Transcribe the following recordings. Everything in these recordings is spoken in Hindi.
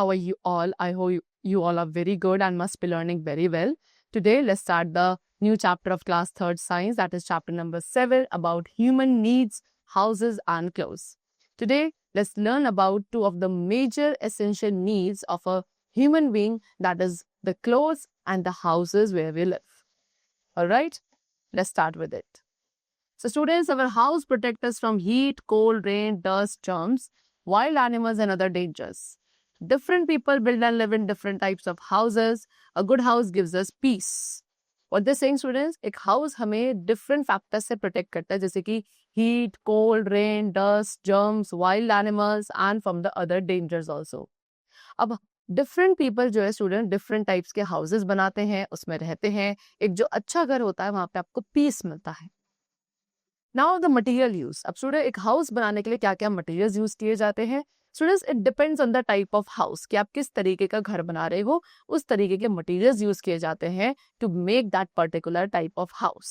how are you all? I hope you all are very good and must be learning very well. Today, let's start the new chapter of class 3rd science, that is chapter number 7 about human needs, houses and clothes. Today, let's learn about two of the major essential needs of a human being, that is the clothes and the houses where we live. All right, let's start with it. So students, our house protects us from heat, cold, rain, dust, germs, wild animals and other dangers. Different people build and live in different types of houses. A good house gives us peace. What they're saying students, एक house हमें different factors से protect करता है, जैसे कि heat, cold, rain, dust, germs, wild animals and from the other dangers also. अब different people जो है student different types के houses बनाते हैं, उसमें रहते हैं. एक जो अच्छा घर होता है वहाँ पे आपको peace मिलता है. Now the material use. अब स्टूडेंट एक हाउस बनाने के लिए क्या क्या मटेरियल्स यूज किए जाते हैं students? It depends on the type of house कि आप किस तरीके का घर बना रहे हो, उस तरीके के मटेरियल्स यूज किए जाते हैं to make that particular type of house.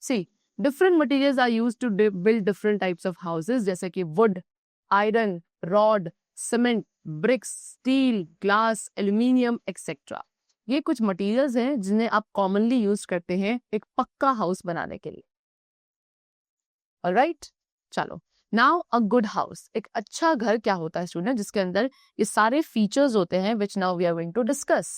See different materials are used to build different types of houses, जैसे कि wood, iron, rod, cement, bricks, steel, glass, aluminium etcetera. ये कुछ मटेरियल्स हैं जिन्हें आप कॉमनली यूज करते हैं एक पक्का हाउस बनाने के लिए. ऑलराइट, चलो. नाउ अ गुड हाउस, एक अच्छा घर क्या होता है स्टूडेंट, जिसके अंदर ये सारे फीचर्स होते हैं which now we are going to discuss.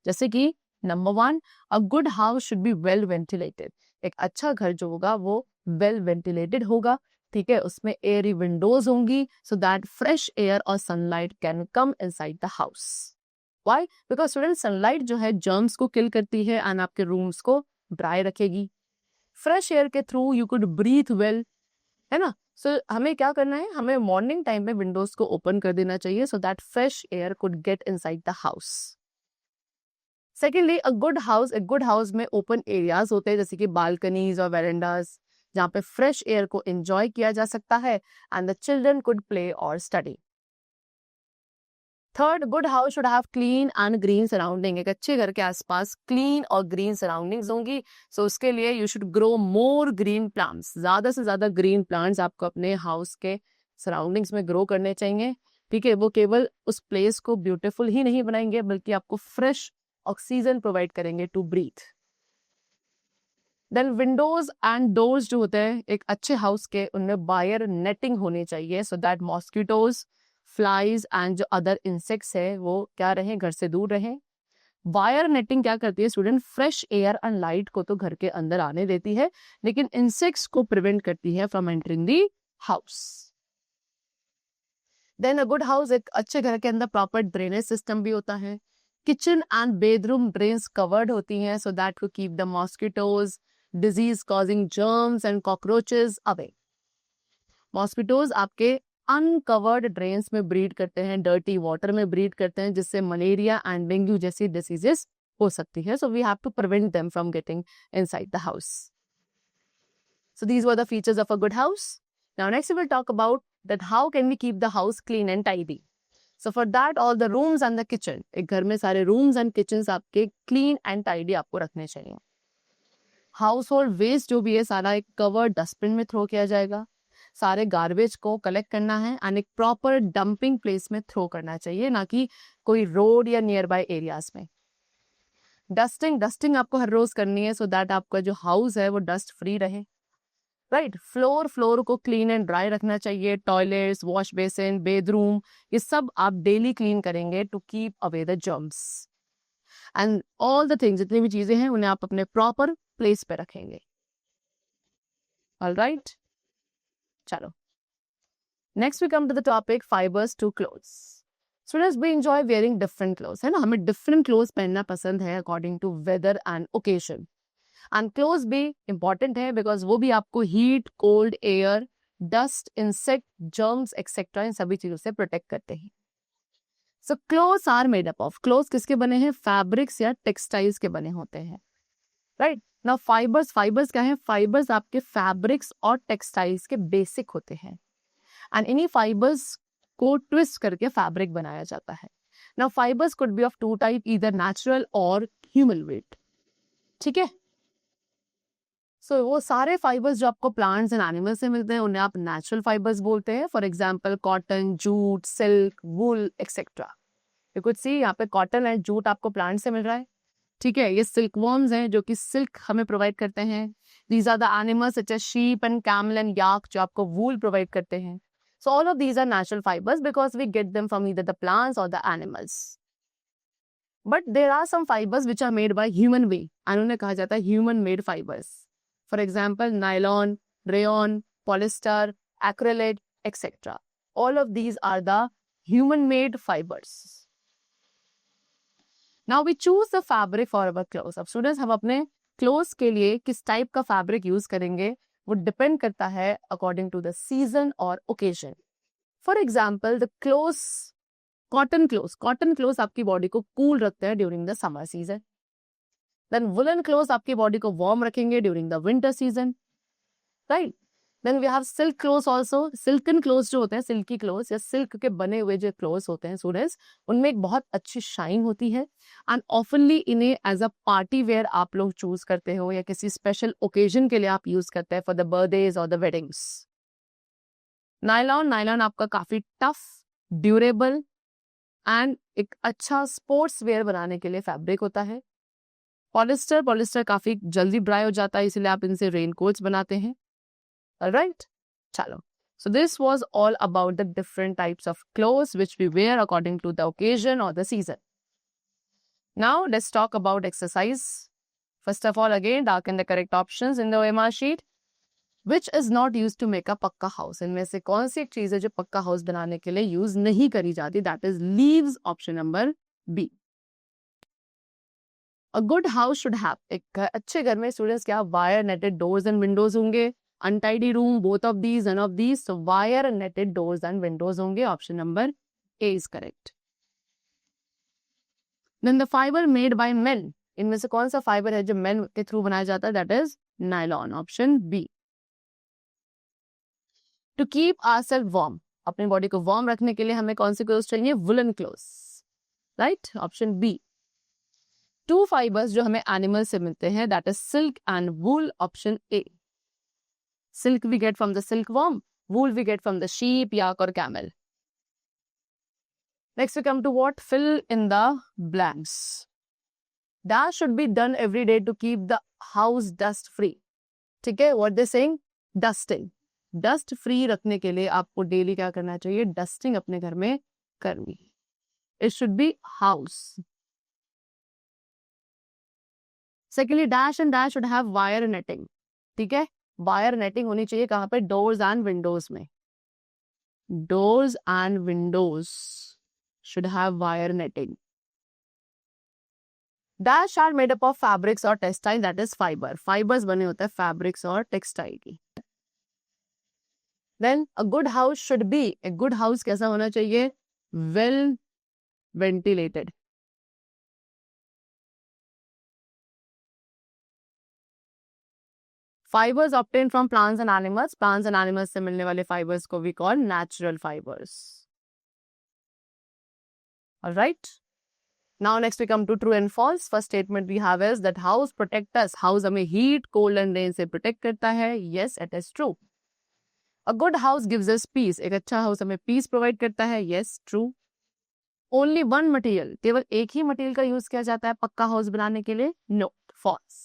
जैसे कि number 1, a good house should be well ventilated. एक अच्छा घर जो होगा वो वेल वेंटिलेटेड होगा, ठीक है. उसमें एयरी विंडोज होंगी सो दैट फ्रेश एयर और sunlight can come inside the house. Why? Because student sunlight जो है जर्म्स को किल करती है एंड आपके रूम्स को ड्राई रखेगी. फ्रेश एयर के through you could breathe well, है ना. सो हमें क्या करना है, हमें मॉर्निंग टाइम में विंडोज को ओपन कर देना चाहिए so that fresh air could get inside the house. Secondly, a good house में ओपन एरियाज होते हैं, जैसे कि बालकनीज और वेरेंडाज, जहाँ पे फ्रेश एयर को एंजॉय किया जा सकता है and the children could play और study. Third, good house should have clean and green surrounding. एक अच्छे घर के आसपास क्लीन और ग्रीन सराउंडिंग्स होंगी. सो उसके लिए you should grow more green plants. ज्यादा से ज्यादा ग्रीन प्लांट्स आपको अपने हाउस के सराउंडिंग्स में ग्रो करने चाहिए, ठीक है. वो केवल उस प्लेस को ब्यूटीफुल ही नहीं बनाएंगे बल्कि आपको फ्रेश ऑक्सीजन प्रोवाइड करेंगे to breathe. Then windows and doors जो होते हैं एक अच्छे हाउस के, उनमें वायर नेटिंग होनी चाहिए so that mosquitoes, flies and जो अदर इंसेक्ट्स है वो क्या रहे, घर से दूर रहे. वायर नेटिंग क्या करती है student, fresh air and light को तो घर के अंदर आने देती है, लेकिन इंसेक्ट्स को प्रिवेंट करती है from entering the house. Then a good house, एक अच्छे घर के अंदर प्रॉपर ड्रेनेज सिस्टम भी होता है. Kitchen and bedroom drains covered होती हैं so that to keep the mosquitoes, disease causing germs and cockroaches away. Mosquitoes आपके अनकवर्ड ड्रेन्स में ब्रीड करते हैं, डर्टी वाटर में ब्रीड करते हैं, जिससे मलेरिया एंड डेंगू जैसी डिसीजेस हो सकती है. So we have to prevent them from getting inside the house. So these were the features of a good house. Now next we will talk about that how can we keep the house clean and tidy. So for that all the rooms and the kitchen, एक घर में सारे rooms and kitchens आपके clean and tidy आपको रखने चाहिए. Household waste जो भी है सारा एक covered dustbin में थ्रो किया जाएगा. सारे गार्बेज को कलेक्ट करना है एंड एक प्रॉपर डंपिंग प्लेस में थ्रो करना चाहिए, ना कि कोई रोड या नियर बाय एरियाज में. डस्टिंग आपको हर रोज करनी है सो दैट आपका जो हाउस है वो डस्ट फ्री रहे, राइट. फ्लोर को क्लीन एंड ड्राई रखना चाहिए. टॉयलेट्स, वॉश बेसिन, बेडरूम, ये सब आप डेली क्लीन करेंगे to keep away the germs and all the things. जितनी भी चीजें हैं उन्हें आप अपने प्रॉपर प्लेस पे रखेंगे. ऑलराइट, चलो. Next we come to the topic fibres to clothes. Students we enjoy wearing different clothes, है ना. हमें डिफरेंट क्लोथ्स पहनना पसंद है according to weather and occasion. And clothes भी इंपॉर्टेंट है बिकॉज वो भी आपको heat, cold air, dust, insect, germs etcetera इन सभी चीजों से प्रोटेक्ट करते हैं. So clothes are made up of. Clothes किसके बने हैं, फैब्रिक्स या टेक्सटाइल्स के बने होते हैं, राइट. नाउ फाइबर्स क्या है, फाइबर्स आपके फैब्रिक्स और टेक्सटाइल्स के बेसिक होते हैं एंड इन्हीं फाइबर्स को ट्विस्ट करके फैब्रिक बनाया जाता है. Now fibres could be of two type, either natural और ह्यूमन वेट, ठीक है. सो वो सारे फाइबर्स जो आपको प्लांट्स एंड एनिमल्स से मिलते हैं उन्हें आप नेचुरल फाइबर्स बोलते हैं. For example cotton, jute, silk, wool etcetera. You could see यहाँ पे कॉटन एंड जूट आपको प्लांट से मिल रहा है, ठीक है। ये सिल्क वर्म्स हैं जो कि सिल्क हमें प्रोवाइड करते हैं। These are the animals such as sheep and camel and yak जो आपको वूल प्रोवाइड करते हैं। So all of these are natural fibres because we get them from either the plants और the animals. But there are some fibres which are made by human being, and उन्हें कहा जाता है human made fibres. For example nylon, rayon, polyester, acrylate etcetera, all of these are the human made fibers. Now we choose the fabric for our clothes. अब स्टूडेंट्स हम अपने क्लोथ्स के लिए किस टाइप का फैब्रिक यूज करेंगे वो डिपेंड करता है अकॉर्डिंग टू द सीजन और occasion. For example the clothes, cotton clothes आपकी बॉडी को कूल रखते हैं during the summer season. Then woollen clothes आपकी बॉडी को वार्म रखेंगे during the winter season, right. Then we have silk clothes also. Silken clothes जो होते हैं, सिल्की क्लोथ्स या सिल्क के बने हुए जो क्लोथ्स होते हैं स्टूडेंट्स, उनमें एक बहुत अच्छी शाइन होती है एंड ऑफनली इन्हें एज अ पार्टी वेयर आप लोग चूज करते हो या किसी स्पेशल ओकेजन के लिए आप यूज करते हैं फॉर द बर्थडेज और द वेडिंग्स। नायलॉन आपका काफी टफ, ड्यूरेबल एंड एक अच्छा स्पोर्ट्स वेयर बनाने के लिए फैब्रिक होता है। पॉलिस्टर काफी जल्दी ड्राई हो जाता है, इसलिए आप इनसे रेनकोट्स बनाते हैं। Alright, chalo. So this was all about the different types of clothes which we wear according to the occasion or the season. Now let's talk about exercise. First of all, again, darken the correct options in the OMR sheet. Which is not used to make a पक्का house? इनमें से कौन सी एक चीज है जो पक्का हाउस बनाने के लिए यूज नहीं करी जाती? That is leaves, option number B. A good house should have, एक अच्छे घर में स्टूडेंट्स क्या wire netted doors and windows होंगे। Untidy room, both of these, none of these. So wire netted doors and windows होंगे. Option number A is correct. Then the fiber made by men. इनमें से कौन सा फाइबर है जो men के थ्रू बनाया जाता है? That is nylon. Option B. To keep ourselves warm, अपनी बॉडी को वार्म रखने के लिए हमें कौन सी क्लोथ्स चाहिए? Woolen clothes. Right? Option B. Two fibers जो हमें एनिमल से मिलते हैं, that is silk and wool. Option A. Silk we get from the silkworm, wool we get from the sheep, yak or camel. Next we come to what? Fill in the blanks. That should be done every day to keep the house dust free. ठीक है? What they saying? Dusting. Dust free रखने के लिए आपको डेली क्या करना चाहिए? Dusting अपने घर में करनी। It should be house. Secondly, dash and dash should have wire netting. ठीक है? वायर नेटिंग होनी चाहिए कहां पे? डोर्स एंड विंडोज में। Doors and windows should have wire netting. Dash are made up of fabrics और textile, that is fibre. Fibres बने होते हैं फैब्रिक्स और टेक्सटाइल की। Then a good house should be, a good house कैसा होना चाहिए? Well ventilated. Fibres obtain from plants and animals, plants and animals से मिलने वाले फाइबर्स को we call natural fibres. Alright, now next we come to true and false. First statement we have is that house protect us, house हमें हीट, कोल्ड एंड रेन से प्रोटेक्ट करता है। Yes, it is true. A good house gives us peace, एक अच्छा हाउस हमें पीस प्रोवाइड करता है। Yes, true. Only one material, केवल एक ही मटेरियल का यूज किया जाता है पक्का हाउस बनाने के लिए। No, false.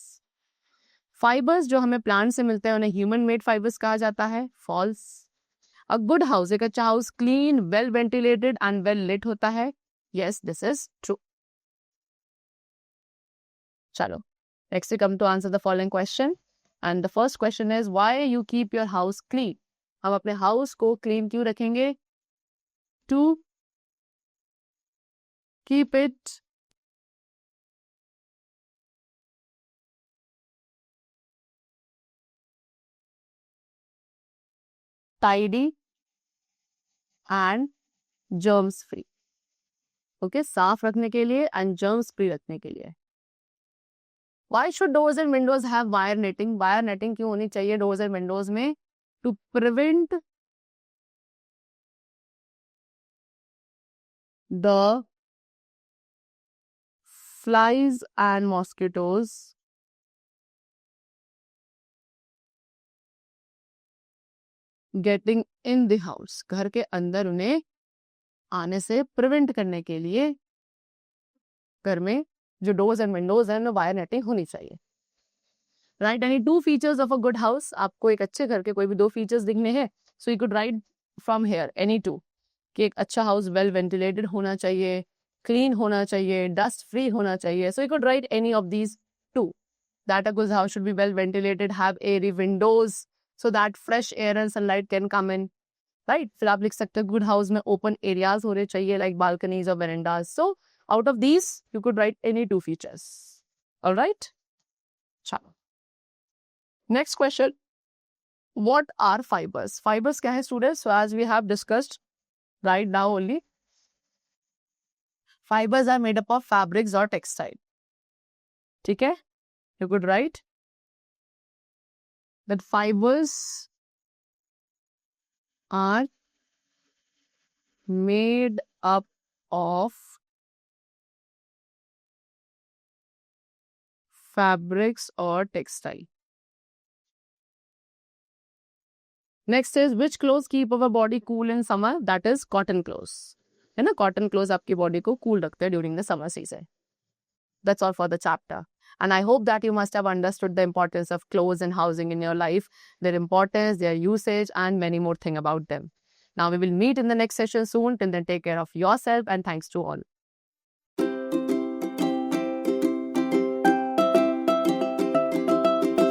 फाइबर्स जो हमें प्लांट से मिलते हैं उन्हें ह्यूमन मेड फाइबर्स कहा जाता है। फॉल्स। अ गुड हाउस, एक अच्छा house clean, well ventilated and well lit होता है। Yes, this is true. चलो, next we come to answer the following question and the first question is why you keep your house clean? हम अपने हाउस को क्लीन क्यों रखेंगे? To keep it tidy and germs free. Okay, साफ रखने के लिए एंड जर्म्स फ्री रखने के लिए। Why should doors and windows have wire netting? Wire netting क्यों होनी चाहिए doors and windows में? To prevent the flies and mosquitoes getting in the house. घर के अंदर उन्हें आने से प्रिवेंट करने के लिए घर में जो डोर्स एंड विंडोज हैं, वायर नेटिंग होनी चाहिए. Right, any 2 features of a good house. आपको एक अच्छे घर के कोई भी 2 फीचर्स दिखने हैं, so you could write from here any 2. कि एक अच्छा हाउस वेल वेंटिलेटेड होना चाहिए, क्लीन होना चाहिए, डस्ट फ्री होना चाहिए. So you could write any of these 2. That a good house should be well ventilated, have airy windows so that fresh air and sunlight can come in. Right? फिर आप लिख सकते हैं good house में open areas होने चाहिए like balconies or verandas. So out of these you could write any 2 features. All right? चलो. Next question. What are fibers? Fibers क्या है students? So as we have discussed right now only, fibers are made up of fabrics or textile. ठीक है? You could write that fibers are made up of fabrics or textile. Next is which clothes keep our body cool in summer? That is cotton clothes. है ना? Cotton clothes आपकी body को cool रखते हैं during the summer season. That's all for the chapter. And I hope that you must have understood the importance of clothes and housing in your life, their importance, their usage, and many more things about them. Now we will meet in the next session soon. Till then, take care of yourself and thanks to all.